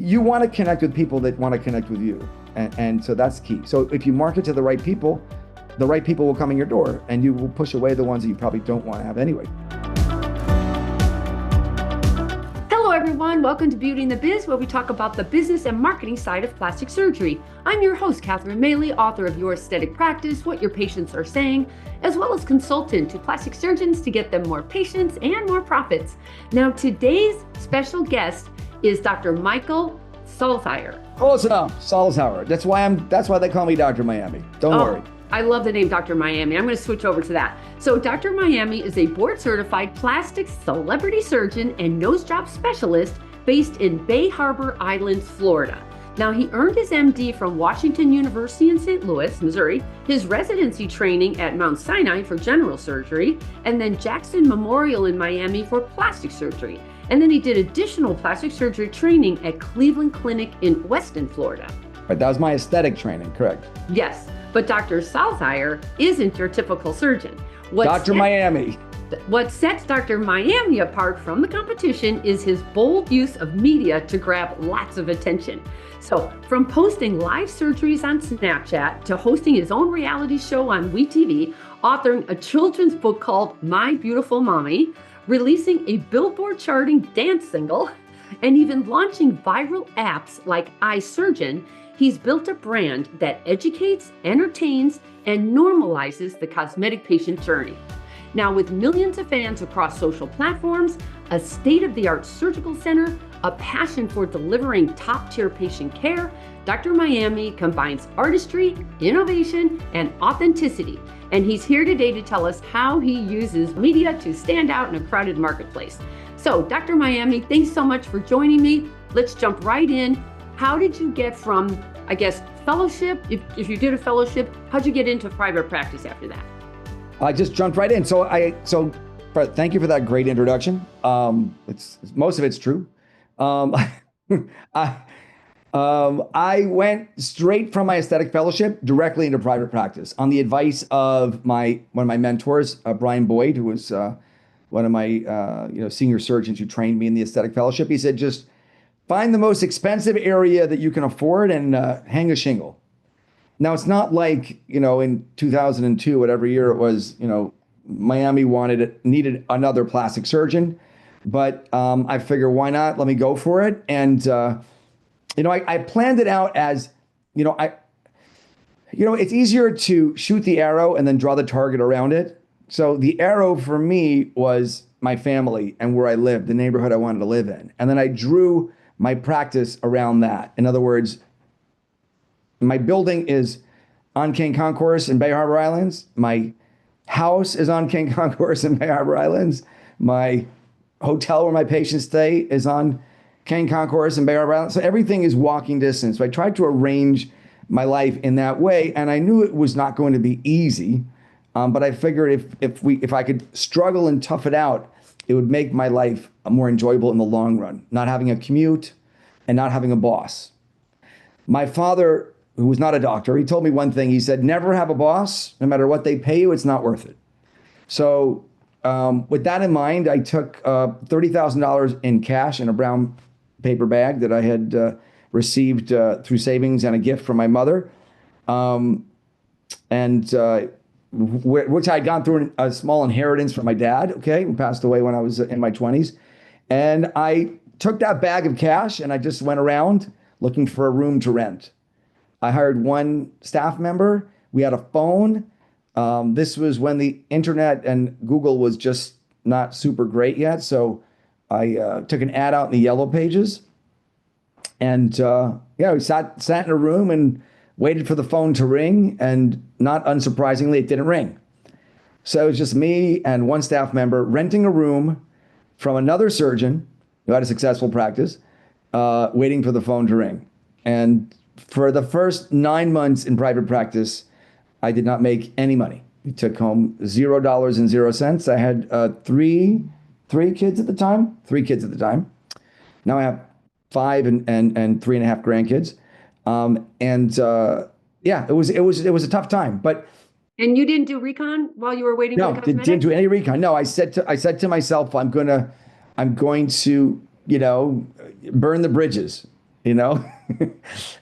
you want to connect with people that want to connect with you. And so that's key. So if you market to the right people will come in your door, and you will push away the ones that you probably don't want to have anyway. Hello, everyone. Welcome to Beauty and the Biz, where we talk about the business and marketing side of plastic surgery. I'm your host, Catherine Maley, author of Your Aesthetic Practice, What Your Patients Are Saying, as well as consultant to plastic surgeons to get them more patients and more profits. Now, today's special guest is Dr. Michael Salzhauer. Oh, Salzhauer. That's why they call me Dr. Miami. Don't worry. I love the name Dr. Miami. I'm going to switch over to that. So Dr. Miami is a board-certified plastic celebrity surgeon and nose job specialist based in Bay Harbor Islands, Florida. Now, he earned his MD from Washington University in St. Louis, Missouri, his residency training at Mount Sinai for general surgery, and then Jackson Memorial in Miami for plastic surgery. And then he did additional plastic surgery training at Cleveland Clinic in Weston, Florida. Right, that was my aesthetic training, correct? Yes, but Dr. Salzhauer isn't your typical surgeon. Miami. What sets Dr. Miami apart from the competition is his bold use of media to grab lots of attention. So from posting live surgeries on Snapchat to hosting his own reality show on WeTV, authoring a children's book called My Beautiful Mommy, releasing a Billboard charting dance single, and even launching viral apps like iSurgeon, he's built a brand that educates, entertains, and normalizes the cosmetic patient journey. Now, with millions of fans across social platforms, a state-of-the-art surgical center, a passion for delivering top-tier patient care, Dr. Miami combines artistry, innovation, and authenticity. And he's here today to tell us how he uses media to stand out in a crowded marketplace. So, Dr. Miami, thanks so much for joining me. Let's jump right in. How did you get from, fellowship? If you did a fellowship, how'd you get into private practice after that? I just jumped right in. So thank you for that great introduction. Most of it's true. I went straight from my aesthetic fellowship directly into private practice on the advice of one of my mentors, Brian Boyd, who was one of my senior surgeons who trained me in the aesthetic fellowship. He said, just find the most expensive area that you can afford and hang a shingle. Now, it's not like, in 2002, whatever year it was, Miami needed another plastic surgeon. But I figured, why not? Let me go for it. And, I planned it out as, it's easier to shoot the arrow and then draw the target around it. So the arrow for me was my family and where I lived, the neighborhood I wanted to live in. And then I drew my practice around that. In other words, my building is on King Concourse in Bay Harbor Islands. My house is on King Concourse in Bay Harbor Islands. My hotel where my patients stay is on King Concourse in Bay Harbor Islands. So everything is walking distance. So I tried to arrange my life in that way, and I knew it was not going to be easy. But I figured if I could struggle and tough it out, it would make my life more enjoyable in the long run. Not having a commute and not having a boss. My father, who was not a doctor, he told me one thing. He said, never have a boss. No matter what they pay you, it's not worth it. So with that in mind, I took $30,000 in cash in a brown paper bag that I had received through savings and a gift from my mother, which I had gone through a small inheritance from my dad, who passed away when I was in my 20s. And I took that bag of cash and I just went around looking for a room to rent. I hired one staff member. We had a phone. This was when the internet and Google was just not super great yet. So I took an ad out in the yellow pages. And we sat in a room and waited for the phone to ring. And not unsurprisingly, it didn't ring. So it was just me and one staff member renting a room from another surgeon who had a successful practice, waiting for the phone to ring. And for the first 9 months in private practice, I did not make any money. We took home $0.00. I had three kids at the time. Now I have 5 and 3.5 grandkids. It was a tough time, but. And you didn't do recon while you were waiting for the cosmetic? No, didn't do any recon. No, I said to myself, I'm going to, burn the bridges. you know.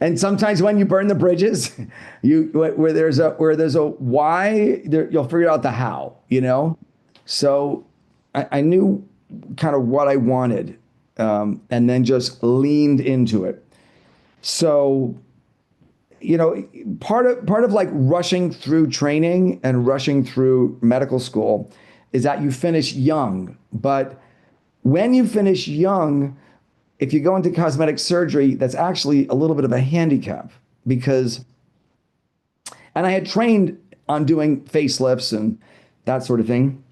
And sometimes when you burn the bridges, you where there's a why, there, you'll figure out the how, you know. So I knew kind of what I wanted, and then just leaned into it. So you know, part of like rushing through training and rushing through medical school is that you finish young. But when you finish young, if you go into cosmetic surgery, that's actually a little bit of a handicap because, and I had trained on doing facelifts and that sort of thing.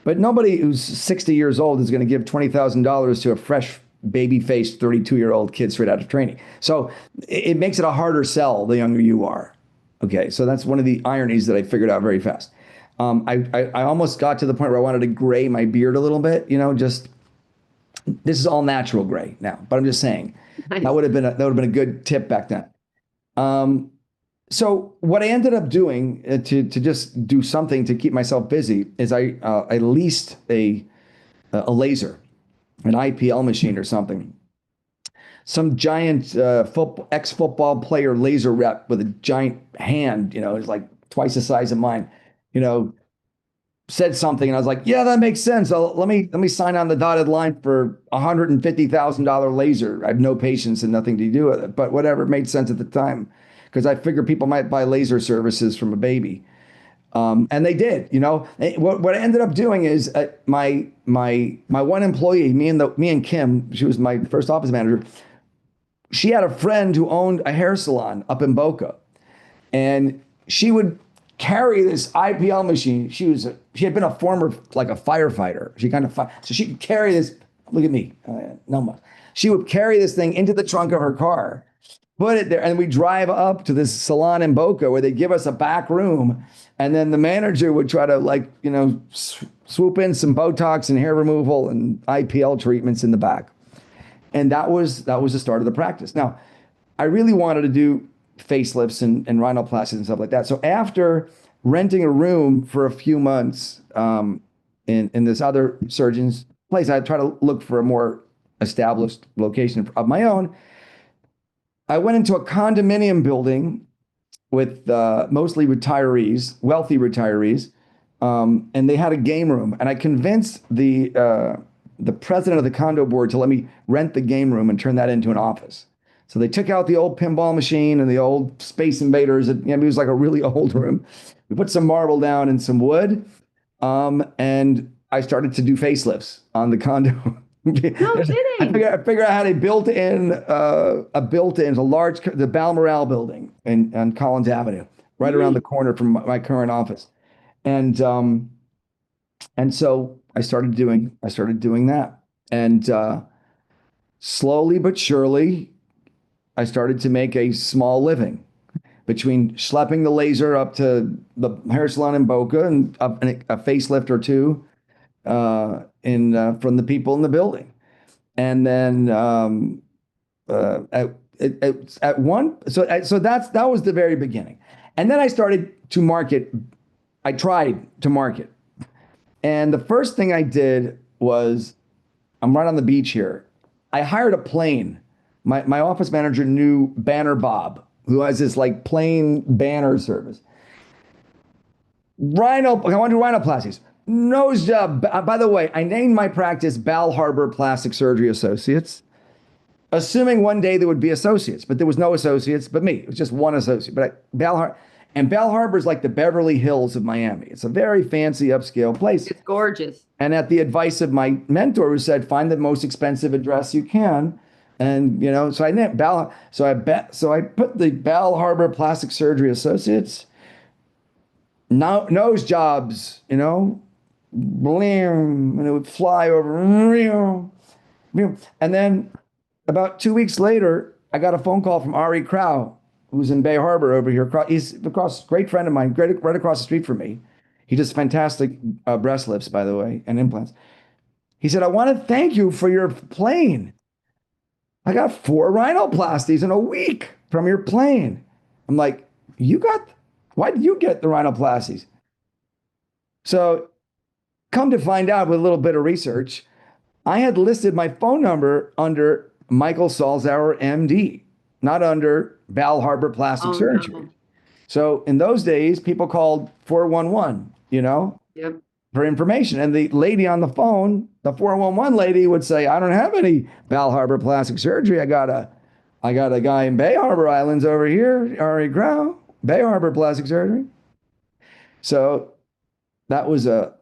But nobody who's 60 years old is going to give $20,000 to a fresh baby faced 32-year-old kid straight out of training. So it makes it a harder sell the younger you are. Okay, so that's one of the ironies that I figured out very fast. I almost got to the point where I wanted to gray my beard a little bit, you know, just this is all natural gray now, but I'm just saying Nice. that would have been a good tip back then. Um, so what I ended up doing to just do something to keep myself busy is I leased a laser, an IPL machine or something. Some giant ex-football player laser rep with a giant hand, you know, it's like twice the size of mine, you know, said something, and I was like, "Yeah, that makes sense. Let me sign on the dotted line for $150,000 laser." I have no patience and nothing to do with it, but whatever, it made sense at the time because I figured people might buy laser services from a baby, and they did. You know, what I ended up doing is my one employee, me and Kim, she was my first office manager. She had a friend who owned a hair salon up in Boca, and she would carry this IPL machine. She had been a former like a firefighter. She kind of so she could carry this. Look at me, no more. She would carry this thing into the trunk of her car, put it there, and we drive up to this salon in Boca where they give us a back room, and then the manager would try to like swoop in some Botox and hair removal and IPL treatments in the back, and that was the start of the practice. Now, I really wanted to do facelifts and rhinoplasties and stuff like that. So after renting a room for a few months in this other surgeon's place, I try to look for a more established location of my own. I went into a condominium building with mostly retirees, wealthy retirees, and they had a game room. And I convinced the president of the condo board to let me rent the game room and turn that into an office. So they took out the old pinball machine and the old Space Invaders. It was like a really old room. We put some marble down and some wood, and I started to do facelifts on the condo. No kidding. I figured I had a built-in, the the Balmoral building on Collins Avenue, right around the corner from my current office, and so I started doing that, and slowly but surely, I started to make a small living between schlepping the laser up to the hair salon in Boca and a facelift or two from the people in the building. And then at one, so that was the very beginning. And then I started to market. I tried to market. And the first thing I did was, I'm right on the beach here. I hired a plane. My office manager knew Banner Bob, who has this like plane banner service. I want to do rhinoplasties. Nose job. By the way, I named my practice Bal Harbour Plastic Surgery Associates, assuming one day there would be associates, but there was no associates but me. It was just one associate. But Bal Harbour is like the Beverly Hills of Miami. It's a very fancy upscale place. It's gorgeous. And at the advice of my mentor, who said, find the most expensive address you can. And, so I named so I put the Bal Harbour Plastic Surgery Associates, nose jobs, blam, and it would fly over. And then about 2 weeks later, I got a phone call from Ari Crow, who's in Bay Harbor over here. He's great friend of mine, right across the street from me. He does fantastic breast lifts, by the way, and implants. He said, I want to thank you for your plane. I got 4 rhinoplasties in a week from your plane. I'm like, why did you get the rhinoplasties? So come to find out with a little bit of research, I had listed my phone number under Michael Salzhauer, MD, not under Bal Harbour Plastic Oh, Surgery. no. So in those days, people called 411, Yep. for information. And the lady on the phone, the 411 lady would say, I don't have any Bal Harbour Plastic Surgery. I got a guy in Bay Harbor Islands over here, Ari Grau, Bay Harbor Plastic Surgery. So that was a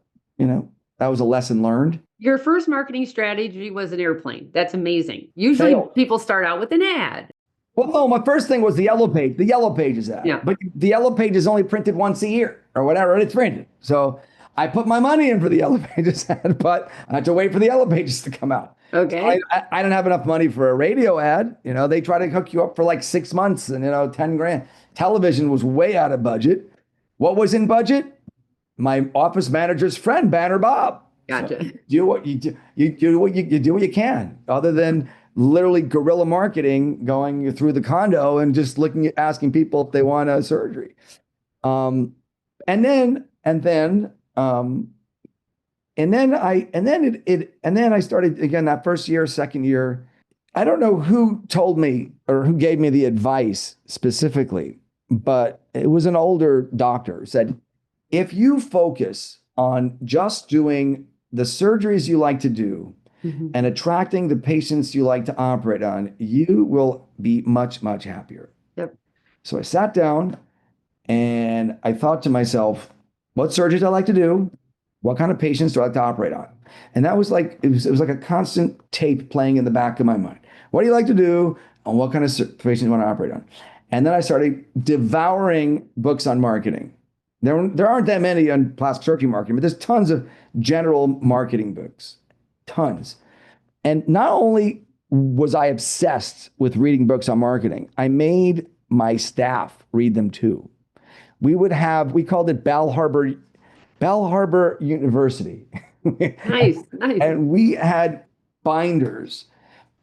lesson learned. Your first marketing strategy was an airplane. That's amazing. Usually Failed. people start out with an ad. Well, no, my first thing was the Yellow Pages ad. Yeah. But the Yellow Page is only printed once a year or whatever it's printed. So I put my money in for the Yellow Pages ad, but I had to wait for the Yellow Pages to come out. Okay. So I didn't have enough money for a radio ad. They try to hook you up for like 6 months and 10 grand. Television was way out of budget. What was in budget? My office manager's friend, Banner Bob. Gotcha. So do what you do. You do what you can, other than literally guerrilla marketing, going through the condo and just asking people if they want a surgery. And then I started again that first year, second year. I don't know who told me or who gave me the advice specifically, but it was an older doctor who said, if you focus on just doing the surgeries you like to do and attracting the patients you like to operate on, you will be much, much happier. Yep. So I sat down and I thought to myself, what surgeries do I like to do? What kind of patients do I like to operate on? And that was like, it was like a constant tape playing in the back of my mind. What do you like to do? And what kind of patients do you want to operate on? And then I started devouring books on marketing. There aren't that many on plastic surgery marketing, but there's tons of general marketing books, tons. And not only was I obsessed with reading books on marketing, I made my staff read them too. We called it Bal Harbor University. Nice. And we had binders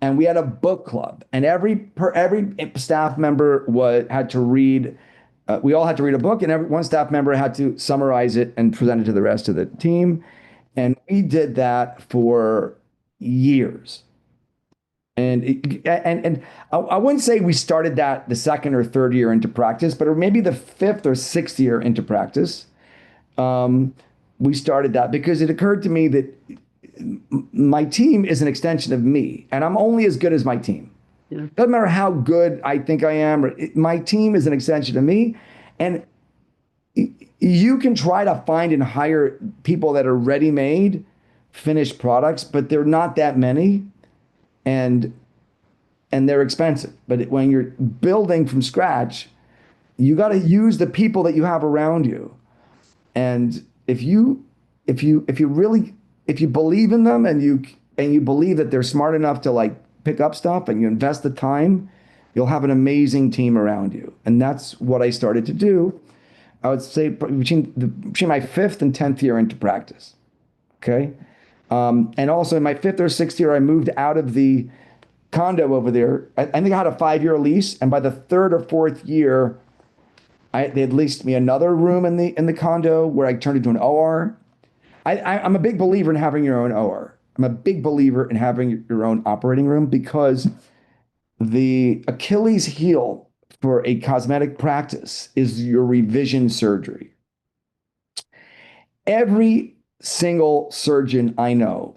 and we had a book club, and every staff member had to read. We all had to read a book, and one staff member had to summarize it and present it to the rest of the team. And we did that for years. And I wouldn't say we started that the second or third year into practice, but maybe the fifth or sixth year into practice. We started that because it occurred to me that my team is an extension of me, and I'm only as good as my team. Yeah. Doesn't matter how good I think I am. My team is an extension of me, and you can try to find and hire people that are ready-made, finished products, but they're not that many, and they're expensive. But when you're building from scratch, you got to use the people that you have around you, and if you believe in them and you believe that they're smart enough to like pick up stuff and you invest the time, you'll have an amazing team around you. And that's what I started to do. I would say between my 5th and 10th year into practice. Okay. And also in my 5th or 6th year, I moved out of the condo over there. I think I had a 5-year lease. And by the 3rd or 4th year, they had leased me another room in the condo where I turned into an OR. I'm a big believer in having your own OR. I'm a big believer in having your own operating room, because the Achilles heel for a cosmetic practice is your revision surgery. Every single surgeon I know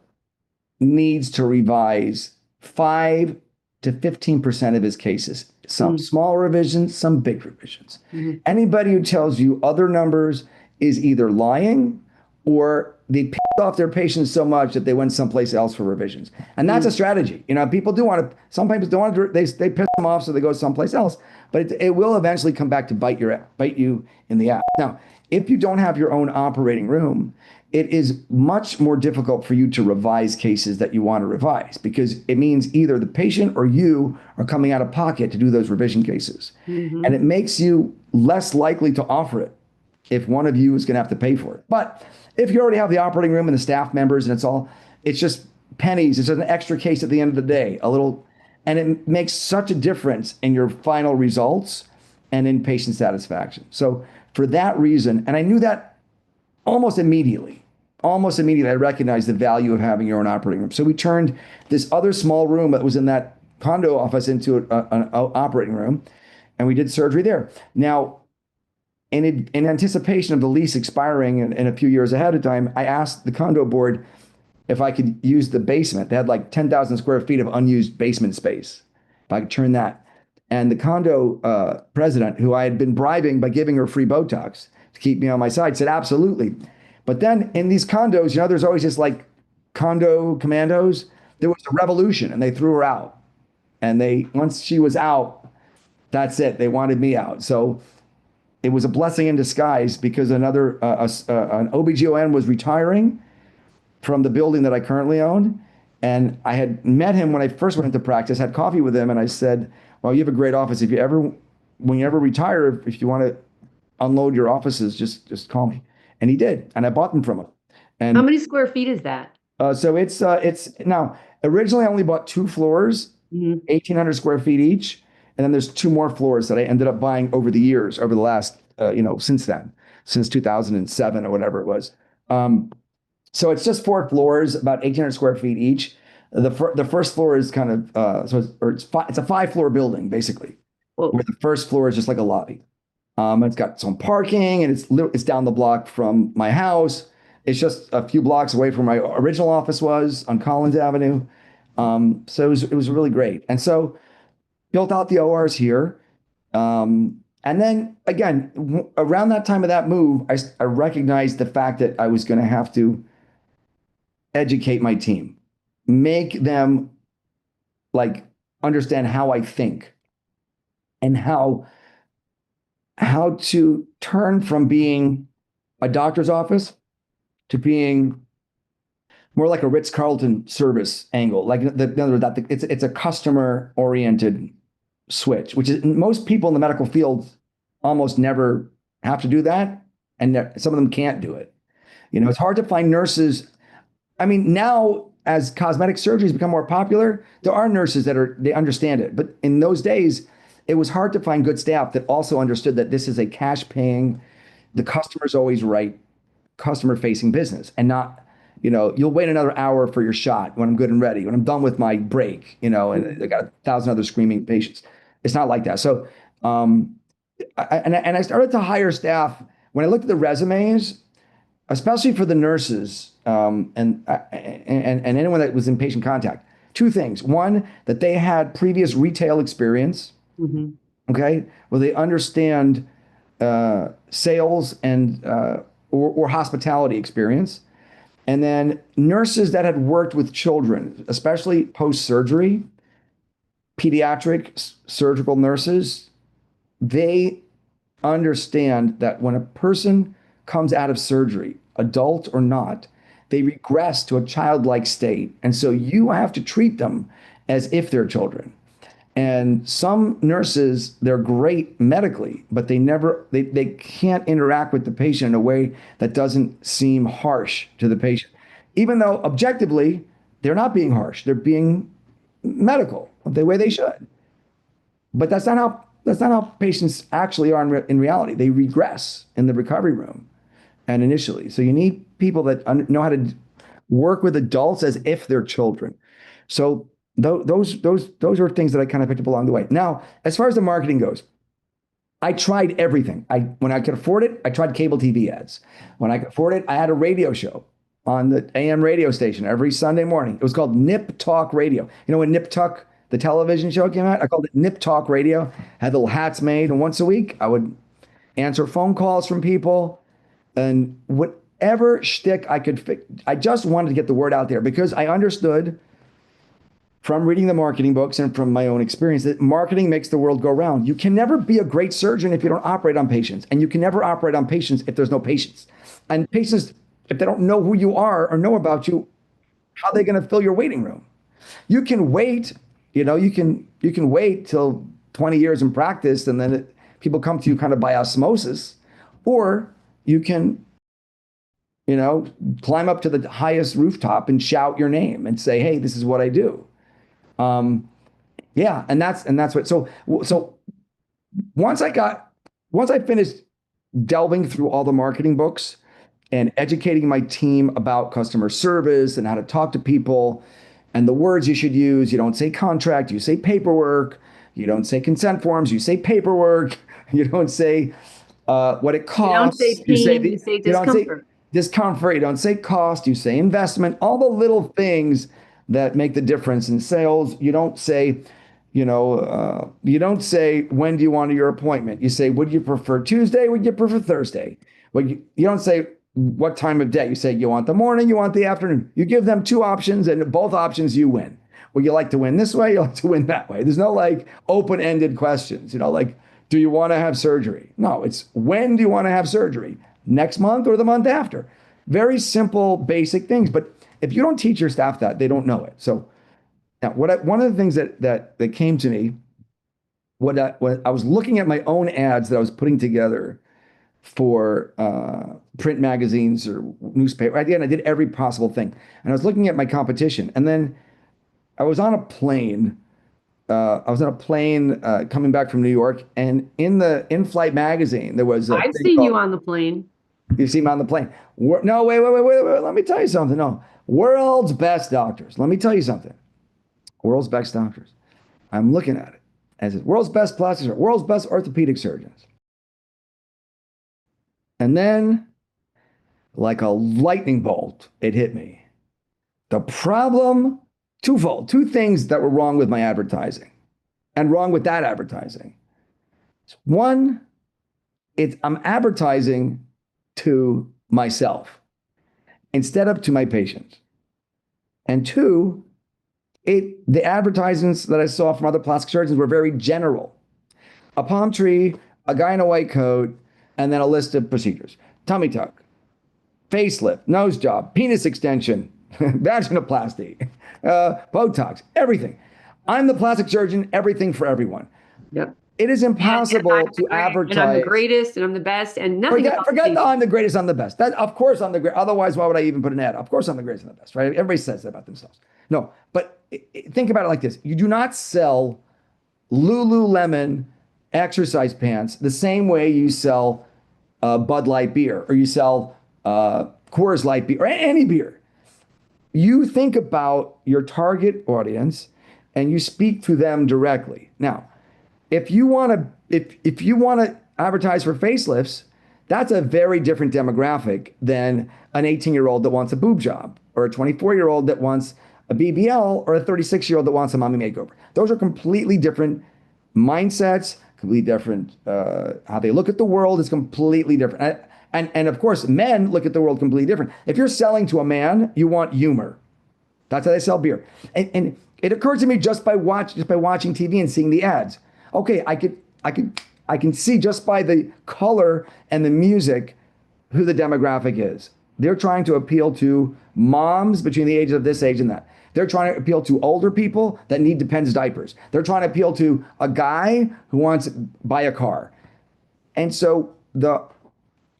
needs to revise 5 to 15% of his cases. Some small revisions, some big revisions. Anybody who tells you other numbers is either lying or they pissed off their patients so much that they went someplace else for revisions. And that's a strategy. People do want to, some patients don't want to, they piss them off so they go someplace else, but it will eventually come back to bite you in the ass. Now, if you don't have your own operating room, it is much more difficult for you to revise cases that you want to revise, because it means either the patient or you are coming out of pocket to do those revision cases. And it makes you less likely to offer it if one of you is going to have to pay for it. But if you already have the operating room and the staff members and it's just pennies, it's an extra case at the end of the day, and it makes such a difference in your final results and in patient satisfaction. So for that reason, and I knew that almost immediately, I recognized the value of having your own operating room. So we turned this other small room that was in that condo office into an operating room, and we did surgery there. Now, in anticipation of the lease expiring in a few years ahead of time, I asked the condo board if I could use the basement. They had like 10,000 square feet of unused basement space. If I could turn that. And the condo president, who I had been bribing by giving her free Botox to keep me on my side, said absolutely. But then in these condos, there's always just like condo commandos. There was a revolution, and they threw her out. And once she was out, that's it. They wanted me out. So it was a blessing in disguise because an OBGYN was retiring from the building that I currently own. And I had met him when I first went into practice, had coffee with him, and I said, well, you have a great office. When you ever retire, if you want to unload your offices, just call me. And he did. And I bought them from him. How And many square feet is that? so it's now, originally I only bought 2 floors, 1,800 square feet each. And then there's 2 more floors that I ended up buying over the years, over the last, since then, since 2007 or whatever it was. So it's just 4 floors, about 1,800 square feet each. The first floor is kind of it's a 5 floor building basically, Whoa. where the first floor is just like a lobby. It's got its own parking, and it's down the block from my house. It's just a few blocks away from my original office was on Collins Avenue. So it was really great, and so built out the ORs here. And then again, around that time of that move, I recognized the fact that I was going to have to educate my team, make them like understand how I think and how to turn from being a doctor's office to being more like a Ritz-Carlton service angle. Like in other words, that it's a customer-oriented switch, which is most people in the medical field almost never have to do that, and some of them can't do it. It's hard to find nurses. I mean, now as cosmetic surgeries become more popular, there are nurses they understand it. But in those days, it was hard to find good staff that also understood that this is a cash paying, the customer's always right, customer facing business, and not, you'll wait another hour for your shot when I'm good and ready, when I'm done with my break, and I got 1,000 other screaming patients. It's not like that. So, I started to hire staff when I looked at the resumes, especially for the nurses, and anyone that was in patient contact. 2 things. One, that they had previous retail experience, okay, where they understand sales and or hospitality experience. And then nurses that had worked with children, especially post-surgery, pediatric surgical nurses, they understand that when a person comes out of surgery, adult or not, they regress to a childlike state. And so you have to treat them as if they're children. And some nurses, they're great medically, but they can't interact with the patient in a way that doesn't seem harsh to the patient. Even though objectively, they're not being harsh, they're being medical the way they should. But that's not how patients actually are in reality. They regress in the recovery room and initially. So you need people that know how to work with adults as if they're children. So those are things that I kind of picked up along the way. Now, as far as the marketing goes, I tried everything. When I could afford it, I tried cable TV ads. When I could afford it, I had a radio show on the AM radio station every Sunday morning. It was called Nip Talk Radio. When Nip Tuck, the television show, came out, I called it Nip Talk Radio. Had little hats made, and once a week I would answer phone calls from people and whatever shtick I could fix. I just wanted to get the word out there because I understood from reading the marketing books and from my own experience that marketing makes the world go round. You can never be a great surgeon if you don't operate on patients, and you can never operate on patients if there's no patients. And patients, if they don't know who you are or know about you, how are they going to fill your waiting room? You can wait, you can wait till 20 years in practice, and then people come to you kind of by osmosis, or you can, climb up to the highest rooftop and shout your name and say, "Hey, this is what I do." Yeah, and that's what. So once I finished delving through all the marketing books and educating my team about customer service and how to talk to people And the words you should use, you don't say contract, you say paperwork. You don't say consent forms, you say paperwork. You don't say what it You don't say costs. pain, you say You don't say discomfort. discomfort. You don't say cost. You say investment. All the little things that make the difference in sales. You don't say, you don't say when do you want your appointment. You say would you prefer Tuesday? Would you prefer Thursday? Well, you don't say what time of day. You say you want the morning, you want the afternoon. You give them two options, and both options you win. Would you like to win this way? You like to win that way. There's no like open-ended questions, like, do you want to have surgery? No, it's when do you want to have surgery? Next month or the month after? Very simple, basic things. But if you don't teach your staff that, they don't know it. So now, one of the things that came to me, when I was looking at my own ads that I was putting together for print magazines or newspaper. At the end, I did every possible thing, and I was looking at my competition, and then I was on a plane. Coming back from New York, and in the in-flight magazine there was a I've thing seen you called, on the plane. you see me on the plane. No, wait. Let me tell you something. No, world's best doctors. Let me tell you something. World's best doctors. I'm looking at it as it world's best plastic surgeons, world's best orthopedic surgeons, and then like a lightning bolt, it hit me. The problem, twofold, two things that were wrong with my advertising and wrong with that advertising. One, I'm advertising to myself instead of to my patients. And two, the advertisements that I saw from other plastic surgeons were very general. A palm tree, a guy in a white coat, and then a list of procedures. Tummy tuck, facelift, nose job, penis extension, vaginoplasty, Botox, everything. I'm the plastic surgeon, everything for everyone. Yep. It is impossible to advertise. And I'm the greatest, and I'm the best, and nothing. Forget the I'm the greatest, I'm the best. That, of course I'm the great. Otherwise, why would I even put an ad? Of course I'm the greatest and the best, right? Everybody says that about themselves. No, but think about it like this. You do not sell Lululemon exercise pants the same way you sell Bud Light beer, or you sell Coors Light beer, or any beer. You think about your target audience and you speak to them directly. Now, if you want to advertise for facelifts, that's a very different demographic than an 18-year-old that wants a boob job, or a 24-year-old that wants a BBL, or a 36-year-old that wants a mommy makeover. Those are completely different mindsets, completely different. How they look at the world is completely different. And of course, men look at the world completely different. If you're selling to a man, you want humor. That's how they sell beer. And it occurred to me just by watching TV and seeing the ads. Okay, I can see just by the color and the music who the demographic is. They're trying to appeal to moms between the ages of this age and that. They're trying to appeal to older people that need Depends diapers. They're trying to appeal to a guy who wants to buy a car. And so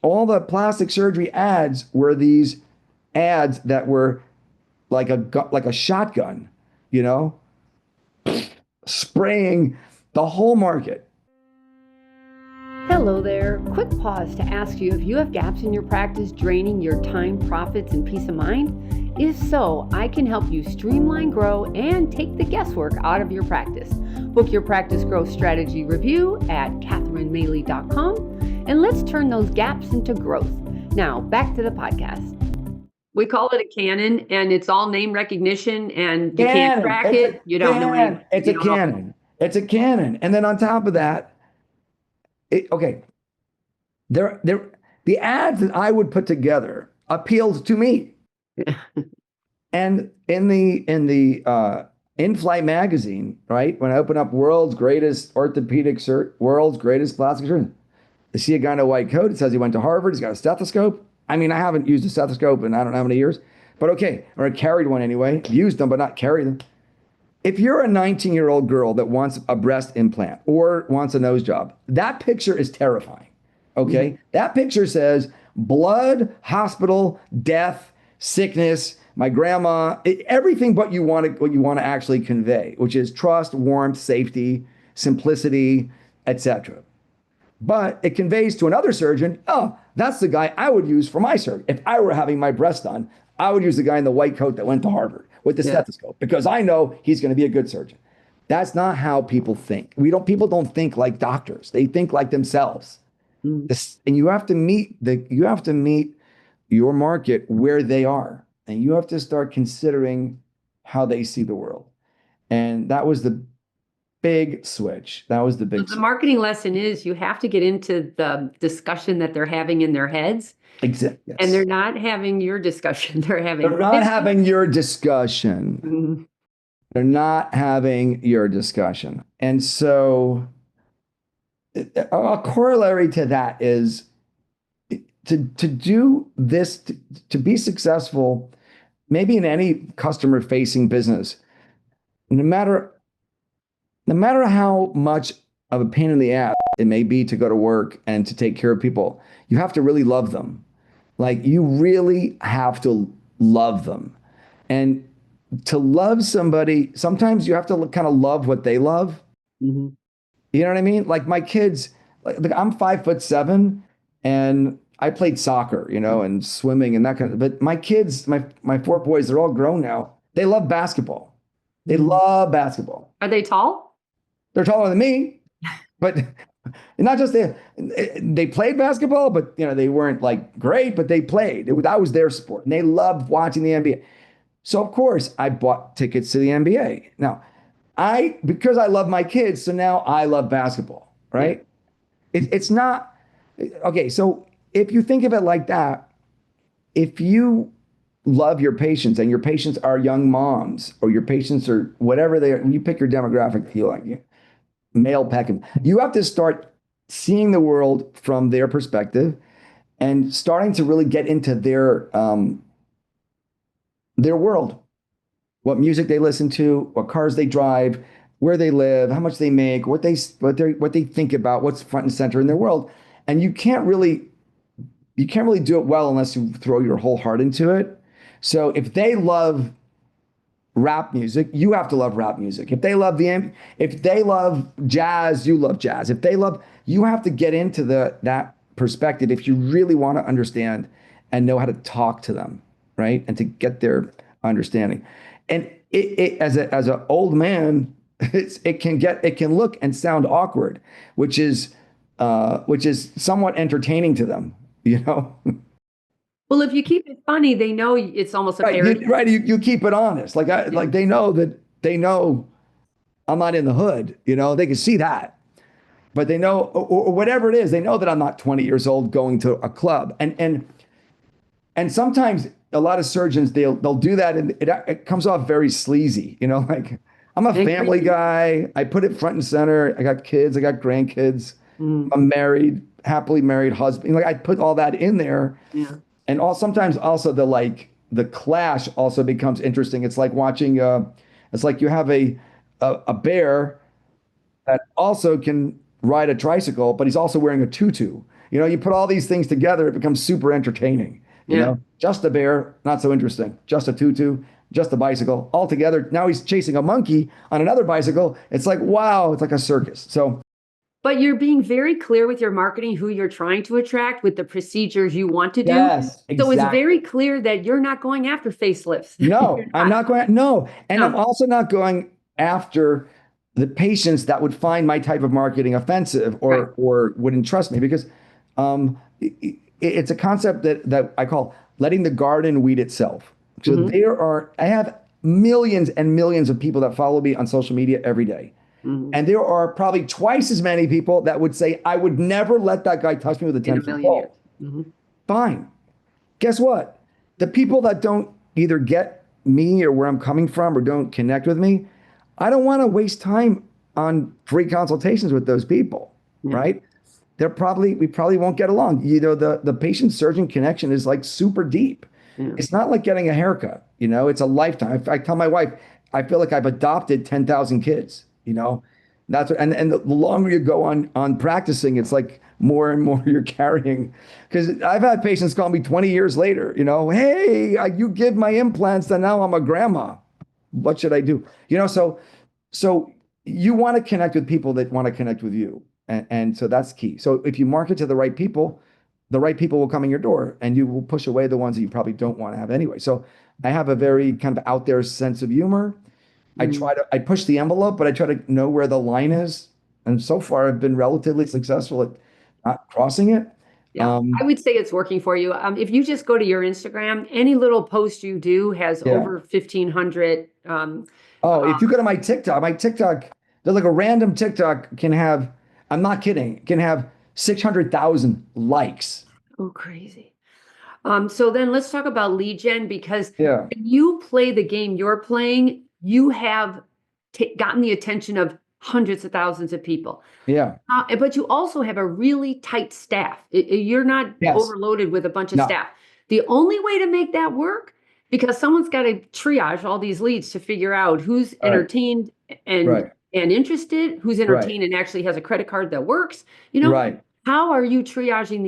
all the plastic surgery ads were these ads that were like a shotgun, spraying the whole market. Hello there. Quick pause to ask you if you have gaps in your practice draining your time, profits, and peace of mind. If so, I can help you streamline, grow, and take the guesswork out of your practice. Book your practice growth strategy review at katherinemaley.com, and let's turn those gaps into growth. Now, back to the podcast. We call it a cannon, and it's all name recognition, and you can't track it. You don't know anything. It's a cannon. It's a cannon. And then on top of that, the ads that I would put together appealed to me. And in the in-flight magazine, right, when I open up world's greatest orthopedic world's greatest plastic surgeon, I see a guy in a white coat. It says he went to Harvard. He's got a stethoscope. I mean, I haven't used a stethoscope in I don't know how many years, but okay, or I carried one anyway. Used them, but not carried them. If you're a 19-year-old girl that wants a breast implant or wants a nose job, that picture is terrifying. Okay, That picture says blood, hospital, death, sickness, my grandma, everything but what you want to actually convey, which is trust, warmth, safety, simplicity, etc. But it conveys to another surgeon, oh, that's the guy I would use for my surgery. If I were having my breast done, I would use the guy in the white coat that went to Harvard. with the Yeah. stethoscope because I know he's going to be a good surgeon. That's not how people think. People don't think like doctors. They think like themselves. Mm. And you have to meet your market where they are. And you have to start considering how they see the world. And that was the big switch. That was the So big the switch. marketing lesson is you have to get into the discussion that they're having in their heads, and they're Yes. not having your discussion. They're They're having not 50. having your discussion. Mhm. They're not having your discussion. And so a corollary to that is to do this, to be successful, maybe in any customer facing business, no matter no matter how much of a pain in the ass it may be to go to work and to take care of people, you have to really love them. Like you really have to love them. And to love somebody, sometimes you have to kind of love what they love. Mhm. You know what I mean? Like my kids, like I'm 5'7" and I played soccer, and swimming and that kind of, but my kids, my four boys, they're all grown now. They love basketball. They Mhm. love basketball. Are they tall? They're taller than me, but not just they played basketball, but they weren't like great, but they played. That was their sport. And they loved watching the NBA. So of course I bought tickets to the NBA. Now, because I love my kids, so now I love basketball, Yeah. right? It's not okay. So if you think of it like that, if you love your patients and your patients are young moms or your patients are whatever they are, you pick your demographic, you like male peckham. You have to start seeing the world from their perspective and starting to really get into their world, what music they listen to, what cars they drive, where they live, how much they make, what they think about, what's front and center in their world. And you can't really do it well unless you throw your whole heart into it. So if they love rap music, you have to love rap music. If they love jazz, you love jazz. You have to get into that perspective if you really want to understand and know how to talk to them, right? And to get their understanding. And as an old man, it can look and sound awkward, which is somewhat entertaining to them, you know? Well, if you keep it funny, they know it's almost a Right, parody. right. You keep it honest. Yeah. Like they know I'm not in the hood. They can see that, but they know, or whatever it is, they know that I'm not 20 years old going to a club. And sometimes a lot of surgeons they'll do that, and it comes off very sleazy. Like I'm a And family creepy. guy. I put it front and center. I got kids. I got grandkids. Mm. I'm married, happily married husband. Like I put all that in there. Yeah. And sometimes also the clash also becomes interesting. It's like watching it's like you have a bear that also can ride a tricycle, but he's also wearing a tutu. You put all these things together, it becomes super entertaining. Yeah. Just a bear, not so interesting. Just a tutu, just a bicycle, all together. Now he's chasing a monkey on another bicycle. It's like, wow, it's like a circus. So But you're being very clear with your marketing, who you're trying to attract with the procedures you want to do. yes, So it's exactly. very clear that you're not going after facelifts. You're No, I'm not. not going. No, and I'm No. also not going after the patients that would find my type of marketing offensive Right. or wouldn't trust me because it's a concept that I call letting the garden weed itself. So Hmm. I have millions and millions of people that follow me on social media every day. Hmm. And there are probably twice as many people that would say, I would never let that guy touch me with a In a 10-foot million years. pole. Hmm. Fine. Guess what? The people that don't either get me or where I'm coming from or don't connect with me, I don't want to waste time on free consultations with those people, Yeah. right? We probably won't get along. The patient surgeon connection is like super deep. Yeah. It's not like getting a haircut, it's a lifetime. I tell my wife, I feel like I've adopted 10,000 kids, that's what, and the longer you go on practicing, it's like more and more you're carrying. Because I've had patients call me 20 years later, hey, you give my implants, and now I'm a grandma. What should I do? So you want to connect with people that want to connect with you. And so that's key. So if you market to the right people, the right people will come in your door and you will push away the ones that you probably don't want to have anyway. So I have a very kind of out there sense of humor. Mm. I push the envelope, but I try to know where the line is. And so far, I've been relatively successful at not crossing it. Yeah, I Um, would say it's working for you. If you just go to your Instagram, any little post you do has yeah. over 1,500. Oh, if you go to my TikTok, there's like a random TikTok can have, I'm not kidding, can have 600,000 likes. Oh, crazy. So then let's talk about lead gen because Yeah. when you play the game you're playing, you have gotten the attention of hundreds of thousands of people. Yeah. But you also have a really tight staff. You're not Yes. overloaded with a bunch of No. staff. The only way to make that work, because someone's got to triage all these leads to figure out who's Right. entertained and Right. and interested, who's Right. entertained and actually has a credit card that works. You know, Right. how are you triaging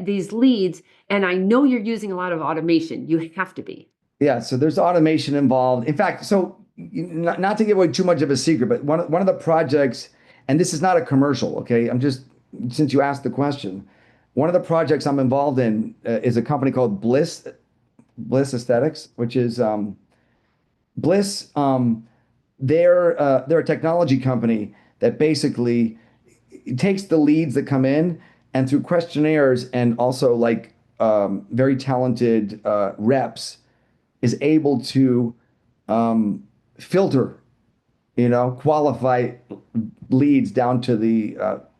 these leads? And I know you're using a lot of automation. You have to be. Yeah. So there's automation involved. In fact, so not to give away too much of a secret, but one of the projects, and this is not a commercial, okay? I'm just, since you asked the question, one of the projects I'm involved in is a company called Bliss Aesthetics, which is Bliss. They're a technology company that basically takes the leads that come in and through questionnaires and also like very talented reps is able to um, filter, qualify leads down to the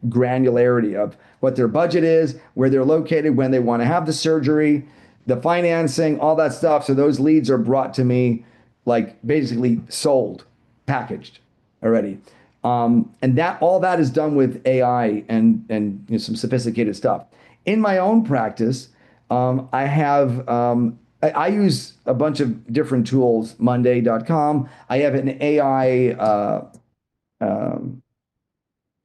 granularity of what their budget is, where they're located, when they want to have the surgery, the financing, all that stuff. So those leads are brought to me like basically sold, packaged already. And that all that is done with AI and some sophisticated stuff. In my own practice, I use a bunch of different tools, Monday.com. I have an AI um,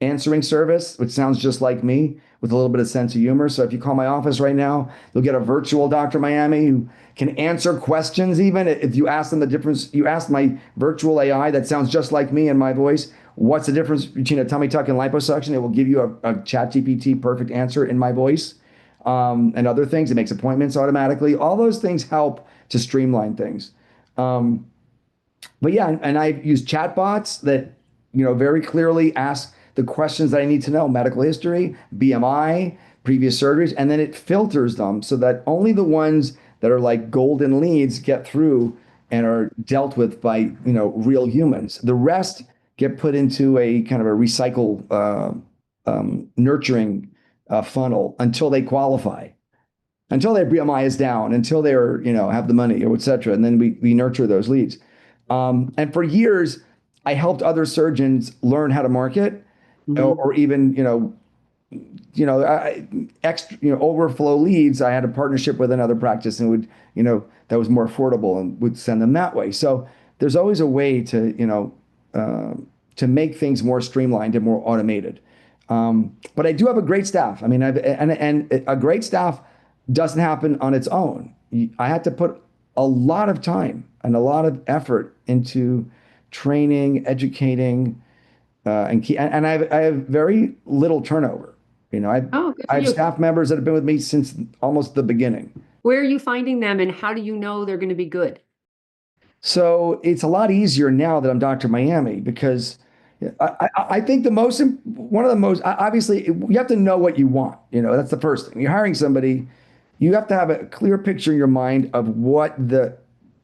answering service, which sounds just like me with a little bit of sense of humor. So if you call my office right now, you'll get a virtual Dr. Miami who can answer questions. Even if you ask them the difference, you ask my virtual AI that sounds just like me and my voice, what's the difference between a tummy tuck and liposuction? It will give you a chat GPT perfect answer in my voice. And other things. It makes appointments automatically. All those things help to streamline things. Um, but yeah, and I use chatbots that, very clearly ask the questions that I need to know, medical history, BMI, previous surgeries, and then it filters them so that only the ones that are like golden leads get through and are dealt with by, real humans. The rest get put into a kind of a recycle nurturing funnel until they qualify, until their BMI is down, until they're, have the money or et cetera. And then we nurture those leads. And for years, I helped other surgeons learn how to market Mhm. or even, extra, overflow leads. I had a partnership with another practice and would, that was more affordable and would send them that way. So there's always a way to, to make things more streamlined and more automated. But I do have a great staff. I mean, and a great staff doesn't happen on its own. I had to put a lot of time and a lot of effort into training, educating, and I have very little turnover. Oh, good I for have you. staff members that have been with me since almost the beginning. Where are you finding them and how do you know they're going to be good? So it's a lot easier now that I'm Dr. Miami because I think one of the most, obviously, you have to know what you want. That's the first thing. You're hiring somebody, you have to have a clear picture in your mind of what the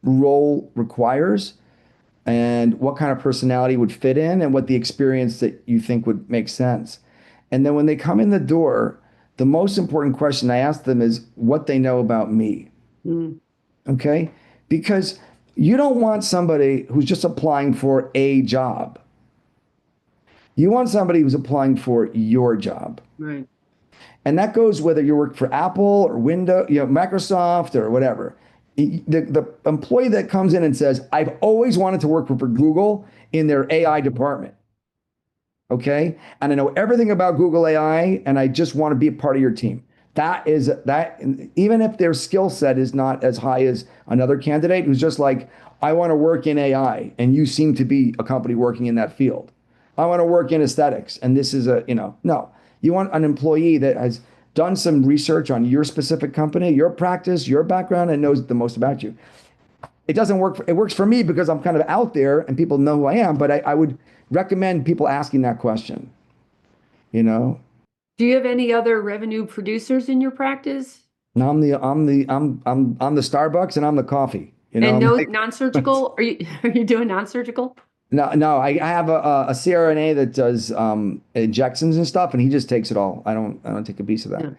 role requires and what kind of personality would fit in and what the experience that you think would make sense. And then when they come in the door, the most important question I ask them is what they know about me. Mm, Okay? Because you don't want somebody who's just applying for a job. You want somebody who's applying for your job. right. And that goes whether you work for Apple or Windows, Microsoft or whatever. The employee that comes in and says, I've always wanted to work for Google in their AI department. Okay. And I know everything about Google AI and I just want to be a part of your team. That even if their skill set is not as high as another candidate who's just like, I want to work in AI and you seem to be a company working in that field. I want to work in aesthetics and this is no, you want an employee that has done some research on your specific company, your practice, your background, and knows the most about you. It doesn't work. It works for me because I'm kind of out there and people know who I am. But I would recommend people asking that question. You know, Do you have any other revenue producers in your practice? and I'm the Starbucks and I'm the coffee. You know, And I'm no like, non-surgical? Are you doing non-surgical? no. I have a CRNA that does injections and stuff, and he just takes it all. I don't take a piece of that. Yeah.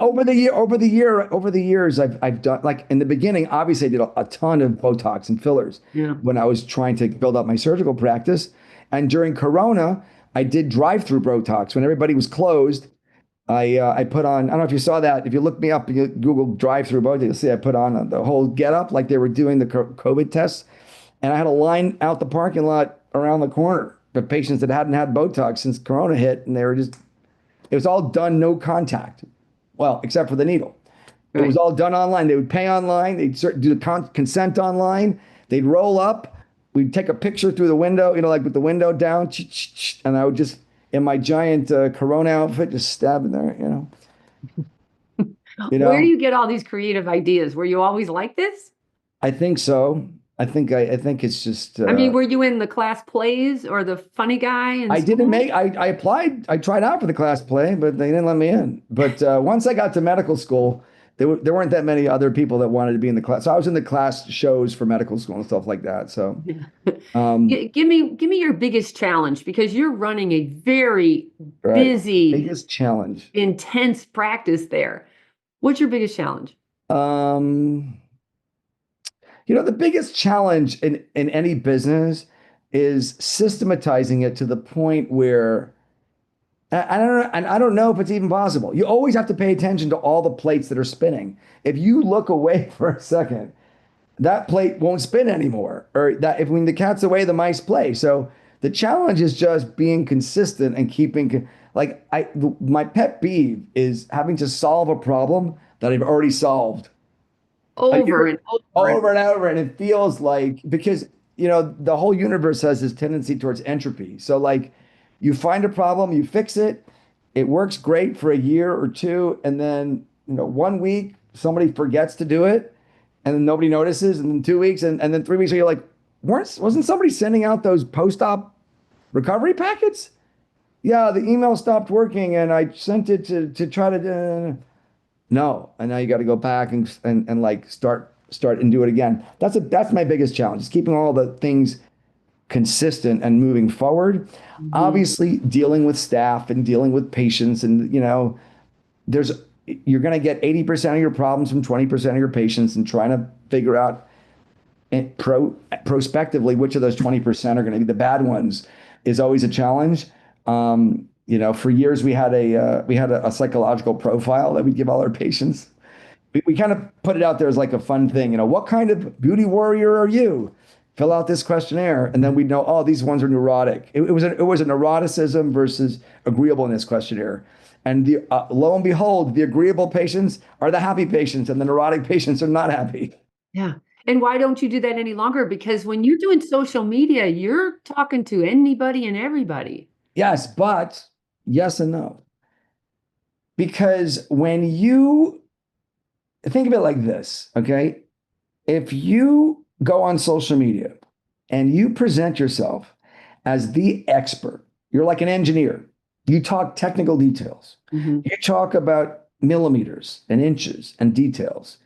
Over the years, I've done, like in the beginning, obviously I did a ton of Botox and fillers Yeah. when I was trying to build up my surgical practice. And during Corona, I did drive-through Botox when everybody was closed. I put on, I don't know if you saw that. If you look me up, you Google drive-through Botox, you'll see I put on the whole getup like they were doing the COVID tests. And I had a line out the parking lot around the corner for patients that hadn't had Botox since Corona hit, and they were just, it was all done no contact. Well, except for the needle. It was Right. all done online. They would pay online. They'd do the consent online. They'd roll up. We'd take a picture through the window, like with the window down, and I would just, in my giant Corona outfit, just stab in there, You Where do know. you get all these creative ideas? Were you always like this? I think so. I think it's just. I mean, were you in the class plays or the funny guy in I didn't school? make. I applied. I tried out for the class play, but they didn't let me in. But once I got to medical school, there weren't that many other people that wanted to be in the class. So I was in the class shows for medical school and stuff like that. So Yeah. um, Give me your biggest challenge because you're running a very right, busy, biggest challenge. intense practice there. What's your biggest challenge? Um, the biggest challenge in any business is systematizing it to the point where I don't know, and I don't know if it's even possible. You always have to pay attention to all the plates that are spinning. If you look away for a second, that plate won't spin anymore. Or that if when the cat's away, the mice play. So the challenge is just being consistent and keeping my pet peeve is having to solve a problem that I've already solved Over and over and over and over. And it feels like because the whole universe has this tendency towards entropy. So like you find a problem, you fix it, it works great for a year or two, and then 1 week somebody forgets to do it, and then nobody notices, and then 2 weeks, and then 3 weeks, you're like, wasn't somebody sending out those post-op recovery packets? Yeah, the email stopped working, and I sent it to try to. No, and now you got to go back and like start and do it again. That's my biggest challenge, is keeping all the things consistent and moving forward. Mhm. Obviously, dealing with staff and dealing with patients, and there's you're going to get 80% of your problems from 20% of your patients, and trying to figure out prospectively which of those 20% are going to be the bad ones is always a challenge. For years we had a psychological profile that we give all our patients. We kind of put it out there as like a fun thing. What kind of beauty warrior are you? Fill out this questionnaire, and then we know, oh, these ones are neurotic. It was a neuroticism versus agreeableness questionnaire. And lo and behold, the agreeable patients are the happy patients, and the neurotic patients are not happy. Yeah. And why don't you do that any longer? Because when you're doing social media, you're talking to anybody and everybody. Yes, but yes and no. Because when you think of it like this, okay? If you go on social media and you present yourself as the expert, you're like an engineer. You talk technical details. Mhm. You talk about millimeters and inches and details.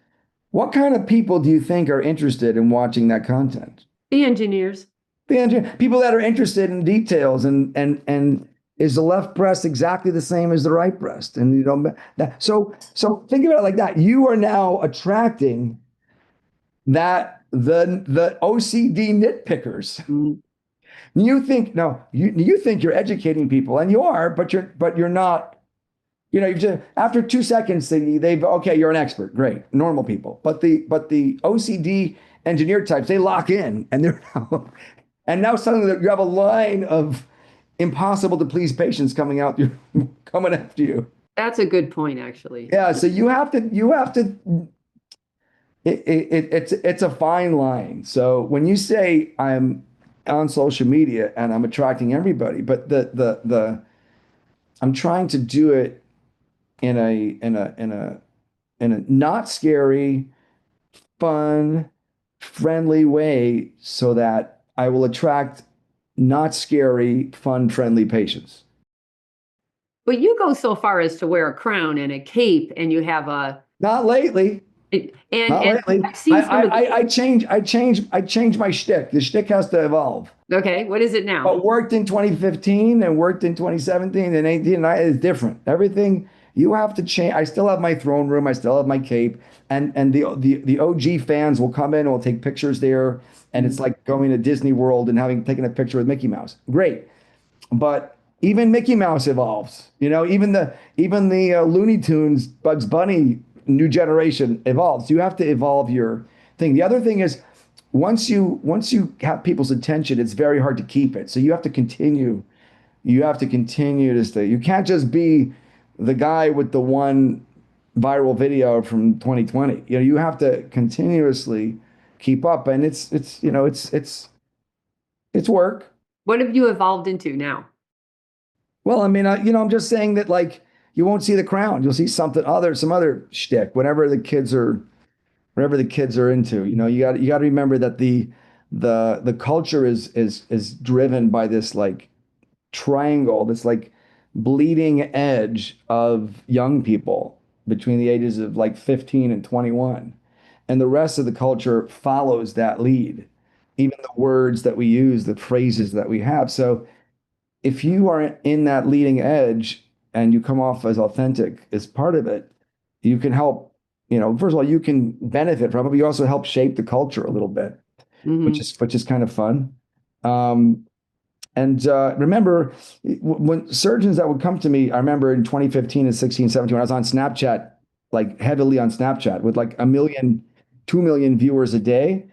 What kind of people do you think are interested in watching that content? The engineers. People that are interested in details and is the left breast exactly the same as the right breast? And so think about it like that. You are now attracting that the OCD nitpickers. Mm. You think no, you think you're educating people, and you are, but you're not. You just after 2 seconds they've okay, you're an expert, great, normal people. But the OCD engineer types, they lock in, and they're and now suddenly you have a line of impossible to please patients coming out coming after you. That's a good point, actually. Yeah, so you have to it's a fine line. So when you say I'm on social media and I'm attracting everybody, but the I'm trying to do it in a not scary, fun, friendly way so that I will attract not scary, fun, friendly patients. But you go so far as to wear a crown and a cape, and you have Not lately. Not and lately. I've seen some of the. I change my shtick. The shtick has to evolve. Okay, what is it now? What worked in 2015 and worked in 2017 and 18 is different. Everything you have to change. I still have my throne room. I still have my cape, and the OG fans will come in and will take pictures there, and it's like going to Disney World and having taken a picture with Mickey Mouse. Great, but even Mickey Mouse evolves. You know, even the Looney Tunes, Bugs Bunny, new generation evolves. You have to evolve your thing. The other thing is, once you have people's attention, it's very hard to keep it. So you have to continue. You have to continue to stay. You can't just be the guy with the one viral video from 2020. You know, you have to continuously keep up, and it's work. What have you evolved into now? Well, I mean, I'm just saying that like you won't see the crown. You'll see some other shtick, whatever the kids are into. You know, you got to remember that the culture is driven by this like triangle, this like bleeding edge of young people between the ages of like 15 and 21. And the rest of the culture follows that lead. Even the words that we use, the phrases that we have. So if you are in that leading edge and you come off as authentic as part of it, you can help, first of all, you can benefit from it, but you also help shape the culture a little bit, which is kind of fun. And remember, when surgeons that would come to me, I remember in 2015 and 16, 17, when I was on Snapchat, like heavily on Snapchat with like 1 million, 2 million viewers a day,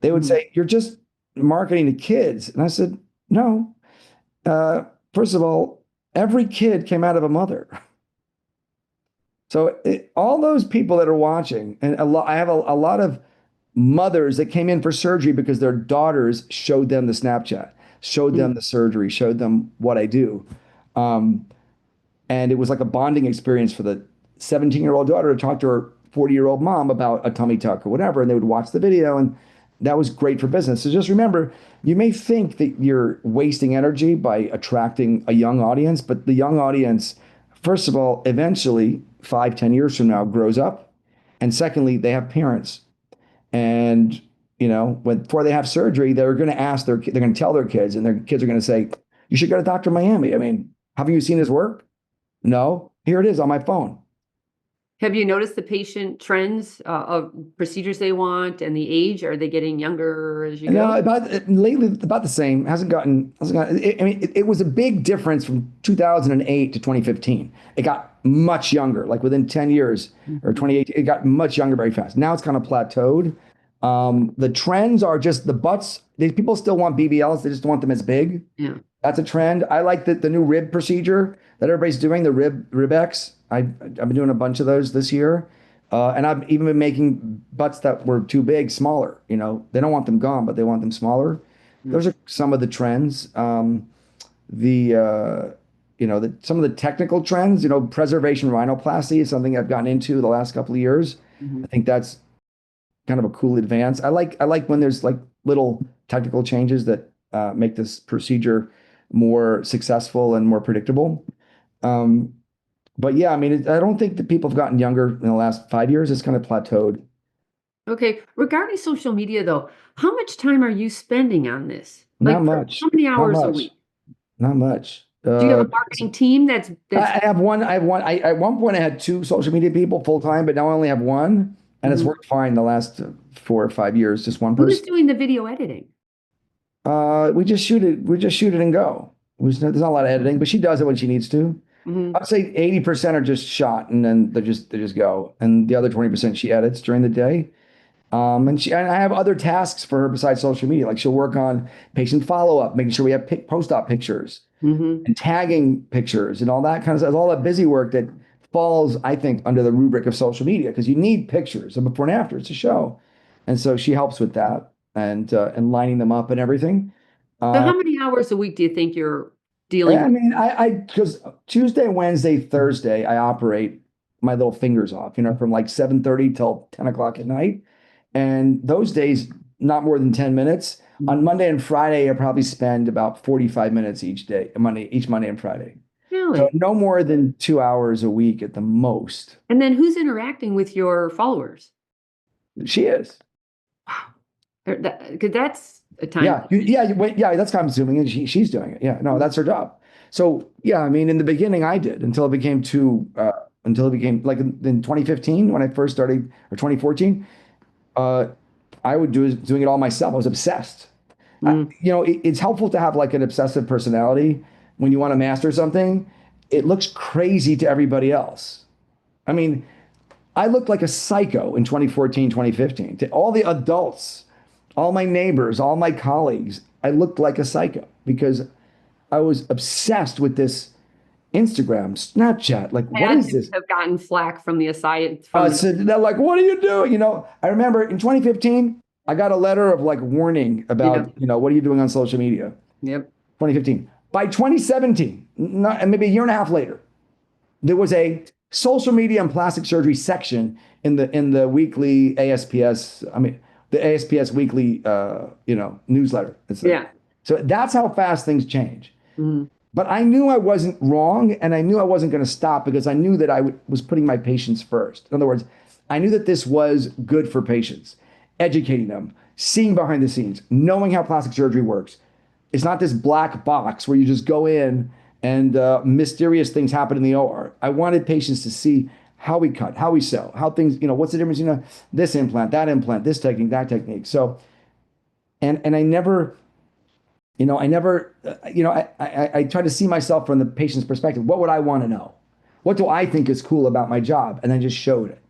they would say, "You're just marketing to kids." And I said, "No. First of all, every kid came out of a mother." So all those people that are watching, and I have a lot of mothers that came in for surgery because their daughters showed them the Snapchat, showed them the surgery, showed them what I do. Um, and it was like a bonding experience for the 17-year-old daughter to talk to her 40-year-old mom about a tummy tuck or whatever. And they would watch the video, and that was great for business. So just remember, you may think that you're wasting energy by attracting a young audience, but the young audience, first of all, eventually 5, 10 years from now grows up. And secondly, they have parents. And, before they have surgery, they're going to they're going to tell their kids, and their kids are going to say, "You should go to Dr. Miami. I mean, haven't you seen his work?" No, here it is on my phone. Have you noticed the patient trends of procedures they want and the age? Are they getting younger as you go? Lately about the same. It was a big difference from 2008 to 2015. It got much younger, like within 10 years or 2018, it got much younger very fast. Now it's kind of plateaued. The trends are just the butts. These people still want BBLs. They just want them as big. Yeah. That's a trend. I like the new rib procedure that everybody's doing, the rib-X. I've been doing a bunch of those this year. And I've even been making butts that were too big, smaller. They don't want them gone, but they want them smaller. Those are some of the trends. Some of the technical trends, preservation rhinoplasty is something I've gotten into the last couple of years. I think that's kind of a cool advance. I like when there's like little technical changes that make this procedure more successful and more predictable. But yeah, I mean, I don't think that people have gotten younger in the last 5 years. It's kind of plateaued. Okay. Regarding social media, though, how much time are you spending on this? Not much. How many Not hours a much. week? Not much. Do you have a marketing team that's I have one. At one point, I had 2 social media people full time, but now I only have one, and it's worked fine the last 4 or 5 years. Just one who's person. doing the video editing? We just shoot it. We just shoot it and go. There's not a lot of editing, but she does it when she needs to. I'd say 80% are just shot, and then they just go, and the other 20% she edits during the day. And I have other tasks for her besides social media. Like she'll work on patient follow-up, making sure we have post-op pictures and tagging pictures and all that kind of stuff. All that busy work that falls, I think, under the rubric of social media because you need pictures of before and after. It's a show, and so she helps with that and lining them up and everything. So how many hours a week do you think you're dealing I with? mean, because Tuesday, Wednesday, Thursday, I operate my little fingers off, from like 7:30 till 10 o'clock at night. And those days, not more than 10 minutes. On Mhm. Monday and Friday, I probably spend about 45 minutes each day, each Monday and Friday. So Really? no more than 2 hours a week at the most. And then who's interacting with your followers? She is. Because that's a time. Wait, yeah, that's kind of assuming, and she's doing it. Yeah, no, that's her job. So yeah, I mean, in the beginning, I did until it became like in 2015 when I first started, or 2014. Uh, I would doing it all myself. I was obsessed. Mm. It's helpful to have like an obsessive personality when you want to master something. It looks crazy to everybody else. I mean, I looked like a psycho in 2014, 2015 to all the adults, all my neighbors, all my colleagues. I looked like a psycho because I was obsessed with this Instagram, Snapchat. Like, what Had is to this? have gotten flack from the aside from the So they're like, what are you doing? I remember in 2015, I got a letter of like warning yeah. about, what are you doing on social media? Yep. 2015. By 2017, maybe a year and a half later, there was a social media and plastic surgery section in the weekly ASPS. I mean, the ASPS weekly, newsletter. Yeah. So that's how fast things change. Mhm. But I knew I wasn't wrong, and I knew I wasn't going to stop because I knew that was putting my patients first. In other words, I knew that this was good for patients, educating them, seeing behind the scenes, knowing how plastic surgery works. It's not this black box where you just go in and mysterious things happen in the OR. I wanted patients to see how we cut, how we sew, how things, what's the difference, this implant, that implant, this technique, that technique. So, and I never, I try to see myself from the patient's perspective. What would I want to know? What do I think is cool about my job? And I just showed it.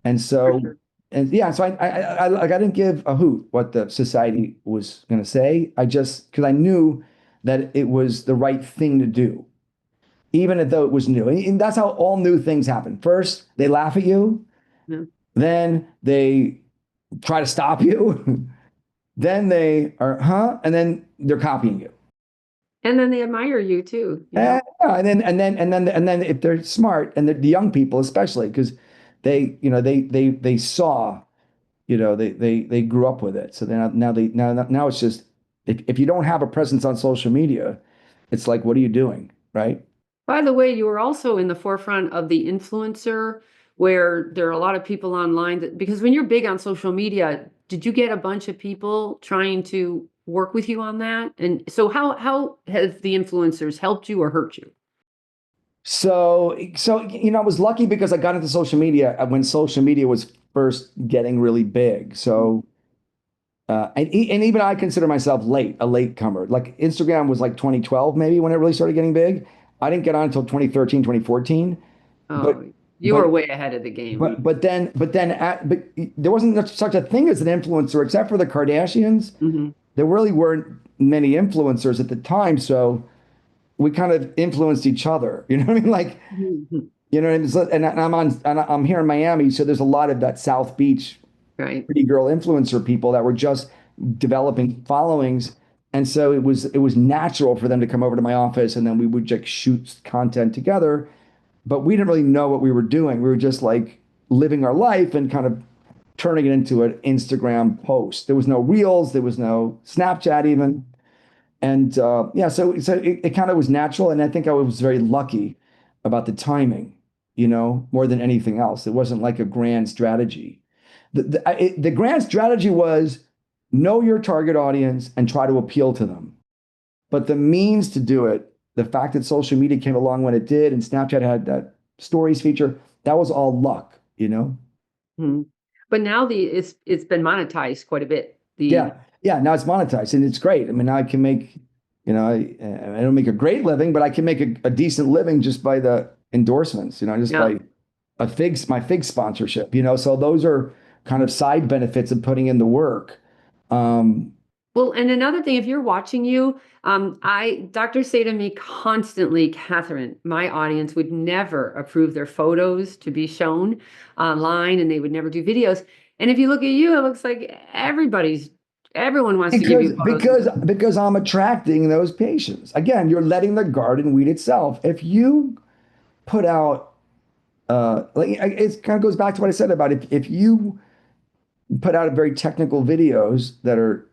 And For so, sure. and yeah, so I didn't give a hoot what the society was going to say. Because I knew that it was the right thing to do, even though it was new. And that's how all new things happen. First, they laugh at you, Yeah. then they try to stop you, then they are, huh? And then they're copying you. And then they admire you too, Yeah, and then if they're smart and the young people especially because they saw they grew up with it so then now it's just if you don't have a presence on social media it's like what are you doing, right? By the way, you were also in the forefront of the influencer, where there are a lot of people online because when you're big on social media, did you get a bunch of people trying to work with you on that? And so how have the influencers helped you or hurt you? So I was lucky because I got into social media when social media was first getting really big. And even I consider myself a latecomer. Like Instagram was like 2012, maybe when it really started getting big. I didn't get on until 2013, 2014. But, Oh, you were but, way ahead of the game. but there wasn't such a thing as an influencer, except for the Kardashians. Mhm. There really weren't many influencers at the time. So we kind of influenced each other. You know what I mean? Like, Mhm. and I'm here in Miami. So there's a lot of that South Beach Right. pretty girl influencer people that were just developing followings. And so it was natural for them to come over to my office and then we would just shoot content together. But we didn't really know what we were doing. We were just like living our life and kind of turning it into an Instagram post. There was no reels, there was no Snapchat even. And yeah, so it kind of was natural. And I think I was very lucky about the timing, more than anything else. It wasn't like a grand strategy. The grand strategy was know your target audience and try to appeal to them. But the means to do it, the fact that social media came along when it did and Snapchat had that stories feature, that was all luck. Mhm. But now it's been monetized quite a bit. The Yeah. Now it's monetized and it's great. I mean, now I can make, I don't make a great living, but I can make a decent living just by the endorsements, just Yeah. by my fig sponsorship. So those are kind of side benefits of putting in the work. Um, Well, and another thing, if you're watching you, doctors say to me constantly, Catherine, my audience would never approve their photos to be shown online, and they would never do videos. And if you look at you, it looks like everyone wants to give because you photos. because I'm attracting those patients. Again, you're letting the garden weed itself. If you put out like it kind of goes back to what I said about if you put out very technical videos that are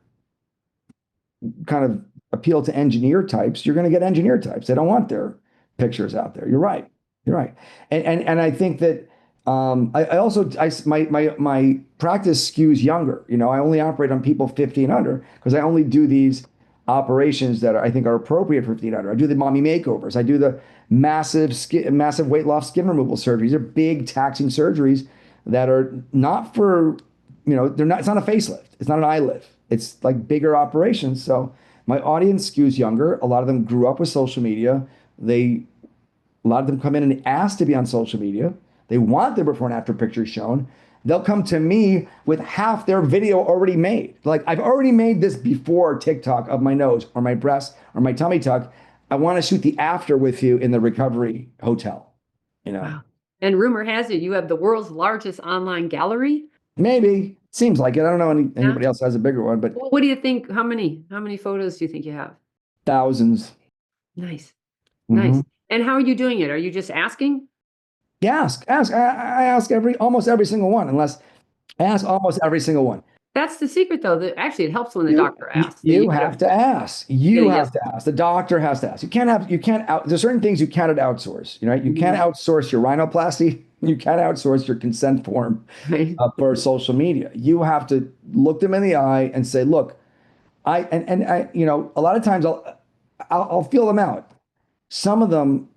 kind of appeal to engineer types, you're going to get engineer types. They don't want their pictures out there. You're right. You're right. And I think that I also my practice skews younger. You know, I only operate on people 50 and under because I only do these operations that I think are appropriate for 50 and under. I do the mommy makeovers. I do the massive weight loss skin removal surgeries. They're big taxing surgeries that are not for, you know, they're not, it's not a facelift. It's not an eye lift. It's like bigger operations. So my audience skews younger. A lot of them grew up with social media. A lot of them come in and ask to be on social media. They want their before and after pictures shown. They'll come to me with half their video already made. Like, I've already made this before TikTok of my nose or my breast or my tummy tuck. I want to shoot the after with you in the recovery hotel, you know? Wow. And rumor has it you have the world's largest online gallery. Maybe. Seems like it. I don't know Yeah. anybody else has a bigger one, but What do you think? How many photos do you think you have? thousands. Nice. Mhm. Nice. And how are you doing it? Are you just asking? Ask. I ask almost every single one, unless I ask almost every single one. That's the secret, though. That actually it helps when the You doctor asks. That you get have a to ask. get You a yes. have to ask. The doctor has to ask. You can't out. There's certain things you cannot outsource. You know, you can't Mhm. outsource your rhinoplasty. You can't outsource your consent form Right. for social media. You have to look them in the eye and say, look, I, you know, a lot of times I'll feel them out. Some of them,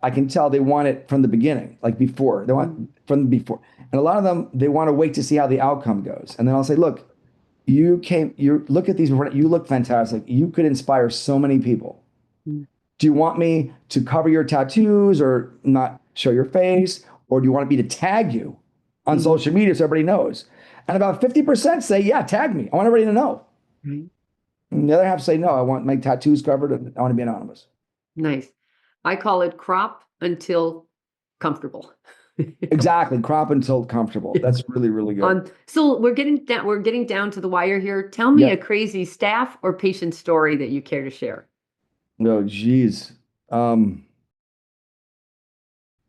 I can tell they want it from the beginning, like before. They want from before, and a lot of them they want to wait to see how the outcome goes. And then I'll say, look, you look at these, you look fantastic. You could inspire so many people. Mm. Do you want me to cover your tattoos or not show your face, or do you want me to tag you on Mhm. social media so everybody knows? And about 50% say, yeah, tag me. I want everybody to know. Right. And the other half say, no, I want my tattoos covered and I want to be anonymous. Nice. I call it crop until comfortable. Exactly. Crop until comfortable. That's really, really good. So we're getting down to the wire here. Tell me Yeah. a crazy staff or patient story that you care to share. No, geez. Um,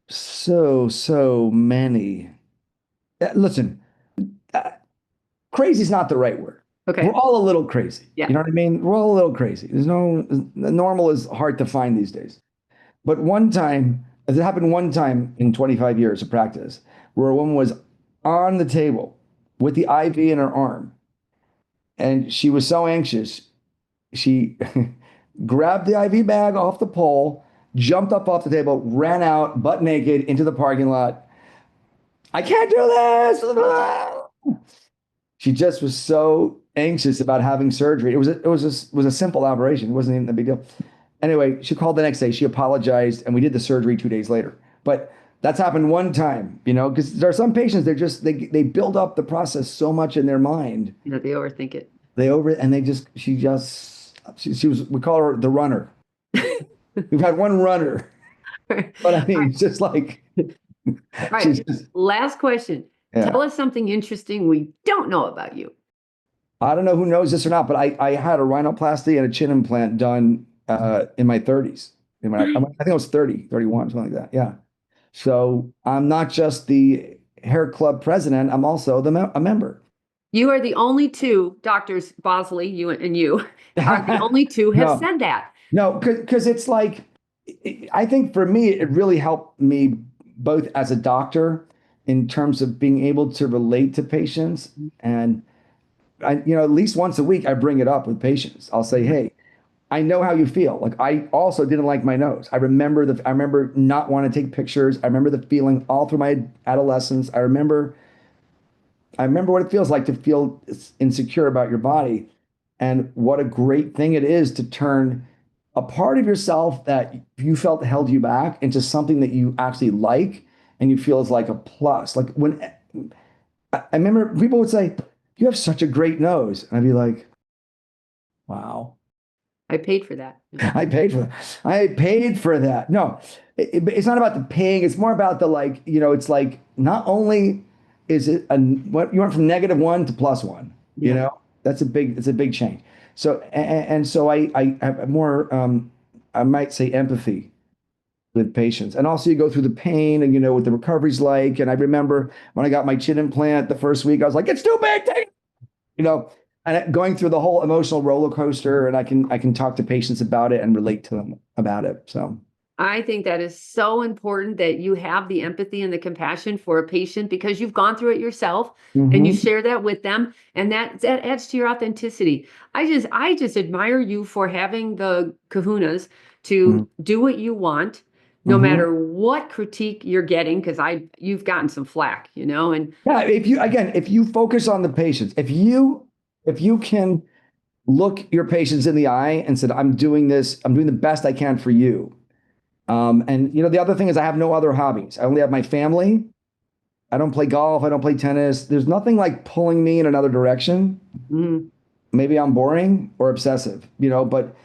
so many. Listen, uh, crazy is not the right word. We're Okay. all a little crazy. Yeah. You know what I mean? We're all a little crazy. There's no, normal is hard to find these days. But one time, it happened one time in 25 years of practice, where a woman was on the table with the IV in her arm, and she was so anxious, she grabbed the IV bag off the pole, jumped up off the table, ran out butt naked into the parking lot. I can't do this. She just was so anxious about having surgery. It was a simple operation. It wasn't even a big deal. Anyway, she called the next day. She apologized, and we did the surgery 2 days later. But that's happened one time, you know, because there are some patients they build up the process so much in their mind. You know, they overthink it. She was, we call her the runner. We've had one runner, but I mean, it's just like All she's right. just, Last question. yeah. Tell us something interesting we don't know about you. I don't know who knows this or not, but I had a rhinoplasty and a chin implant done in my 30s. I think I was 30, 31, something like that. Yeah. So I'm not just the hair club president, I'm also a member. You are the only two doctors, Bosley, you and you are the only two have No, said that. no, because it's like, I think for me, it really helped me both as a doctor in terms of being able to relate to patients. And at least once a week, I bring it up with patients. I'll say, hey, I know how you feel. Like, I also didn't like my nose. I remember not wanting to take pictures. I remember the feeling all through my adolescence. I remember what it feels like to feel insecure about your body, and what a great thing it is to turn a part of yourself that you felt held you back into something that you actually like and you feel is like a plus. Like, when I remember people would say, "You have such a great nose," and I'd be like, "Wow." I paid for that. I paid for that. I paid for that. No, it's not about the paying. It's more about the, like, it's like, not only is it what you went from -1 to +1, Yeah. it's a big change. So, and so I have more, I might say, empathy with patients. And also you go through the pain and what the recovery's like. And I remember when I got my chin implant the first week, I was like, it's too big, take it, you know, and going through the whole emotional roller coaster. And I can talk to patients about it and relate to them about it. So I think that is so important that you have the empathy and the compassion for a patient because you've gone through it yourself and you mhm. share that with them, and that adds to your authenticity. I just admire you for having the kahunas Mhm. to do what you want no Mhm. matter what critique you're getting, because I you've gotten some flack, and Yeah, if you focus on the patients, if you can look your patients in the eye and said, I'm doing this, I'm doing the best I can for you. And the other thing is I have no other hobbies. I only have my family. I don't play golf. I don't play tennis. There's nothing like pulling me in another direction. mm, Maybe I'm boring or obsessive, but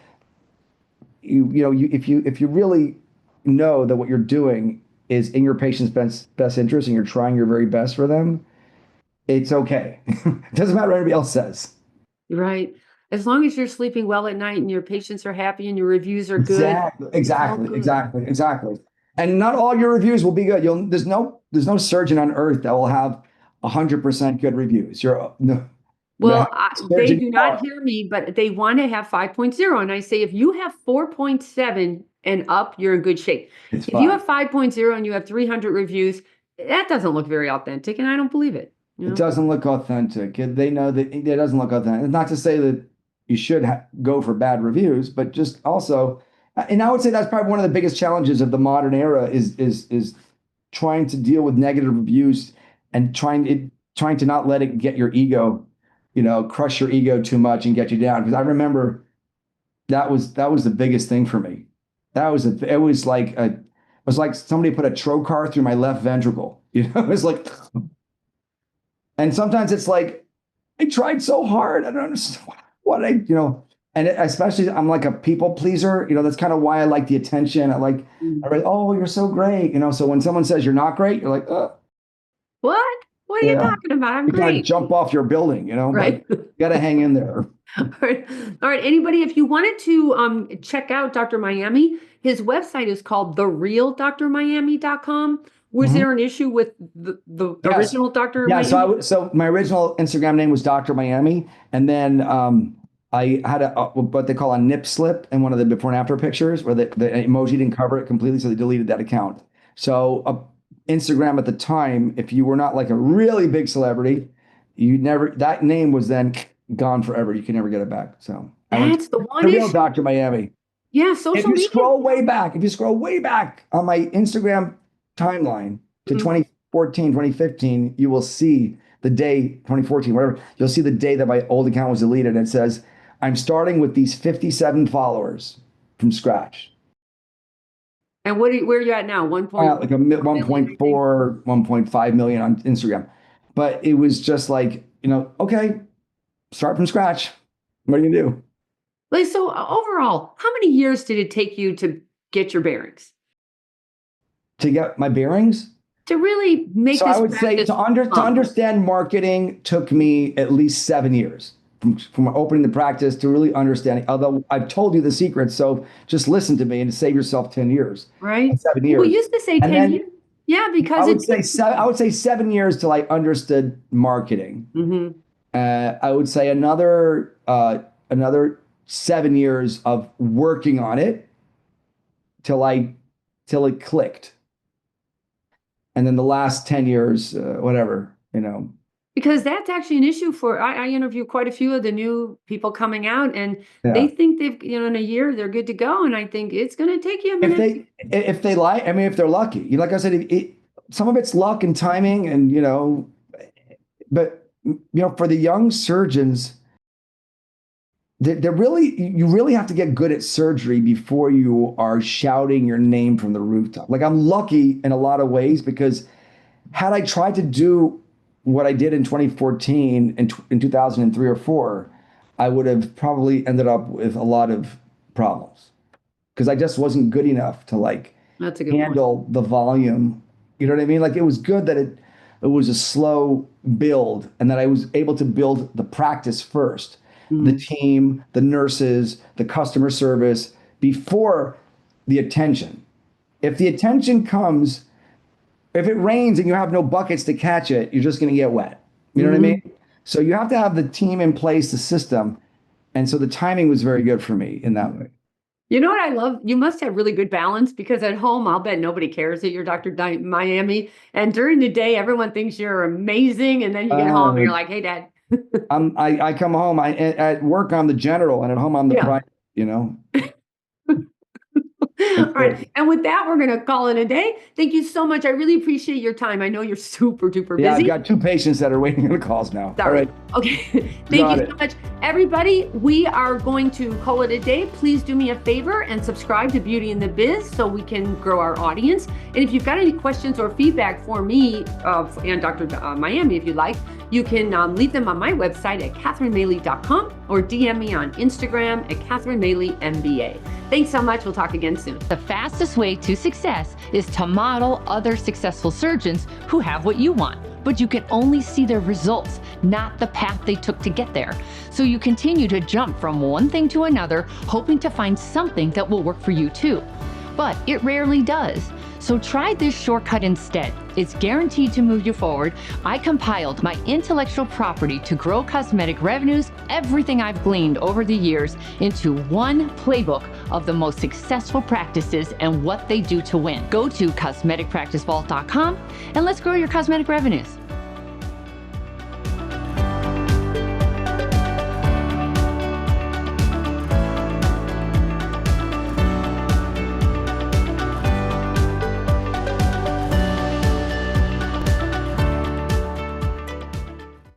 if you really know that what you're doing is in your patient's best interest and you're trying your very best for them, it's okay. It doesn't matter what anybody else says. right. As long as you're sleeping well at night and your patients are happy and your reviews are good, Exactly, it's all exactly, good. exactly, exactly. And not all your reviews will be good. There's no surgeon on earth that will have 100% good reviews. You're no, no matter how Well, good a they surgeon do you not are, hear me, but they want to have 5.0. And I say, if you have 4.7 and up, you're in good shape. it's If you fine. have 5.0 and you have 300 reviews, that doesn't look very authentic, and I don't believe it. It doesn't look authentic. They know that it doesn't look authentic. Not to say that you should go for bad reviews, but just also, and I would say that's probably one of the biggest challenges of the modern era is trying to deal with negative reviews and trying to not let it get your ego, crush your ego too much and get you down. Because I remember that was the biggest thing for me. It was like somebody put a trocar through my left ventricle. It was like, and sometimes it's like I tried so hard. I don't understand what and especially I'm like a people pleaser. That's kind of why I like the attention. Mm. Oh, you're so great. So when someone says you're not great, you're like, What? What are you yeah, talking about? I'm you kind of great. jump off your building, but Right. you got to hang in there. All right. All right. Anybody, if you wanted to check out Dr. Miami, his website is called therealDrMiami.com. Was Mhm. there an issue with the Yes. original Dr. Yeah. So Miami? so my original Instagram name was Dr. Miami, and then I had what they call a nip slip in one of the before and after pictures where the emoji didn't cover it completely, so they deleted that account. So Instagram at the time, if you were not like a really big celebrity, you never that name was then gone forever. You can never get it back. So I went to That's the one the real issue. Dr. Miami. Yeah, If social you media. scroll way back on my Instagram timeline to Mhm. 2014, 2015, you will see the day 2014, whatever. You'll see the day that my old account was deleted. And it says, I'm starting with these 57 followers from scratch. And where are you at now? 1.4 Like a million, I think. 1.4, 1.5 million on Instagram. But it was just like, okay, start from scratch. What do you do? Like, so overall, how many years did it take you to get your bearings? To get my bearings? To really make So I this would say practice to hum, understand marketing took me at least 7 years from opening the practice to really understanding. Although I've told you the secret, so just listen to me and save yourself 10 years right? and seven Well, we years. used to say And 10 then years. Yeah, I because would it say took. I would say 7 years till I understood marketing. Mhm. I would say another 7 years of working on it till I till it clicked. And then the last 10 years, whatever. Because that's actually an issue for I interview quite a few of the new people coming out, and they Yeah. think they've, in a year they're good to go, and I think it's going to take you a If minute. they like, I mean, if they're lucky, like I said, some of it's luck and timing, and but for the young surgeons, you really have to get good at surgery before you are shouting your name from the rooftop. Like I'm lucky in a lot of ways because had I tried to do what I did in 2014 and in 2003 or four, I would have probably ended up with a lot of problems because I just wasn't good enough to like That's a good point. handle the volume. You know what I mean? Like it was good that it was a slow build and that I was able to build the practice first, the Mhm. team, the nurses, the customer service before the attention. if the attention comes, if it rains and you have no buckets to catch it, you're just going to get wet. You know what I mean? So you have to have the team in place, the system. And so the timing was very good for me in that way. You know what I love? You must have really good balance because at home, I'll bet nobody cares that you're Dr. Miami. And during the day, everyone thinks you're amazing. And then you get home and you're like, hey, Dad. I come home, at work, I'm the general, and at home, I'm the private, you know? All right. And with that, we're going to call it a day. Thank you so much. I really appreciate your time. I know you're super duper busy. Yeah, I've got 2 patients that are waiting on calls now. All right. Okay. Thank you so much. Everybody, we are going to call it a day. Please do me a favor and subscribe to Beauty in the Biz so we can grow our audience. And if you've got any questions or feedback for me and Dr. Miami, if you'd like, you can leave them on my website at KatherineMaley.com or DM me on Instagram at KatherineMaleyMBA. Thanks so much. We'll talk again soon. The fastest way to success is to model other successful surgeons who have what you want, but you can only see their results, not the path they took to get there. So you continue to jump from one thing to another, hoping to find something that will work for you too. But it rarely does. So try this shortcut instead. It's guaranteed to move you forward. I compiled my intellectual property to grow cosmetic revenues, everything I've gleaned over the years, into one playbook of the most successful practices and what they do to win. Go to cosmeticpracticevault.com and let's grow your cosmetic revenues.